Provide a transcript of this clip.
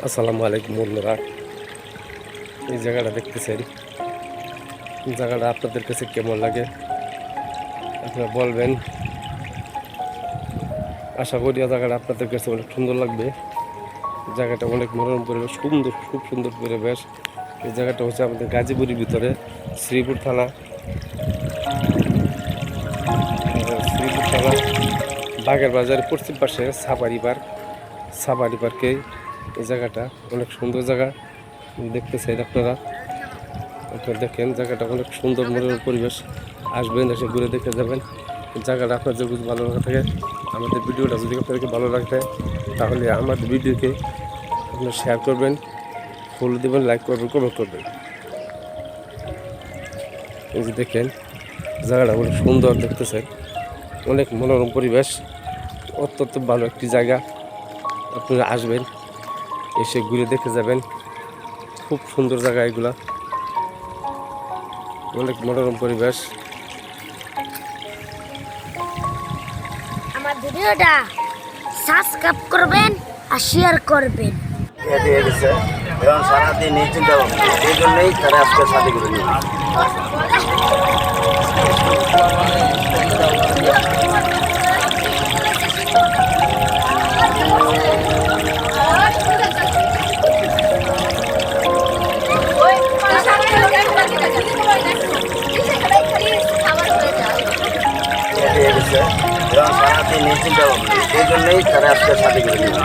আসসালামু আলাইকুম বন্ধুরা, এই জায়গাটা দেখতেছেন। জায়গাটা আপনাদের কাছে কেমন লাগে আপনারা বলবেন। আশা করি জায়গাটা আপনাদের কাছে অনেক সুন্দর লাগবে। জায়গাটা অনেক মনোরম পরিবেশ, সুন্দর, খুব সুন্দর পরিবেশ। এই জায়গাটা হচ্ছে আমাদের গাজীপুরের ভিতরে শ্রীপুর থানা, বাগের বাজারের পশ্চিম পাশে সাফারি পার্কে এই জায়গাটা অনেক সুন্দর জায়গা। দেখতেছেন আপনারা দেখেন, জায়গাটা অনেক সুন্দর মনোরম পরিবেশ। আসবেন, এসে ঘুরে দেখে যাবেন। জায়গাটা আপনাদের যদি ভালো লাগে থাকে, আমাদের ভিডিওটা যদি আপনাদেরকে ভালো লাগে তাহলে আমাদের ভিডিওকে আপনারা শেয়ার করবেন, ফলো দেবেন, লাইক করবেন, কমেন্ট করবেন। এই যে দেখেন, জায়গাটা অনেক সুন্দর, দেখতেছেন অনেক মনোরম পরিবেশ, অত্যন্ত ভালো একটি জায়গা। আপনারা আসবেন, এসে ঘুরে দেখে যাবেন। খুব সুন্দর জায়গা এগুলা, অনেক মনোরম পরিবেশ। আমার ভিডিওটা সাবস্ক্রাইব করবেন আর শেয়ার করবেন। এবং সারাদিন এই চিন্তা ভাবনা, এই জন্যই তারা আজকে শাদি করে নিয়ে এবং সারাদিন এই চিন্তা ভাবনা, এই জন্যই তারা আজকে শাদি করে নিয়ে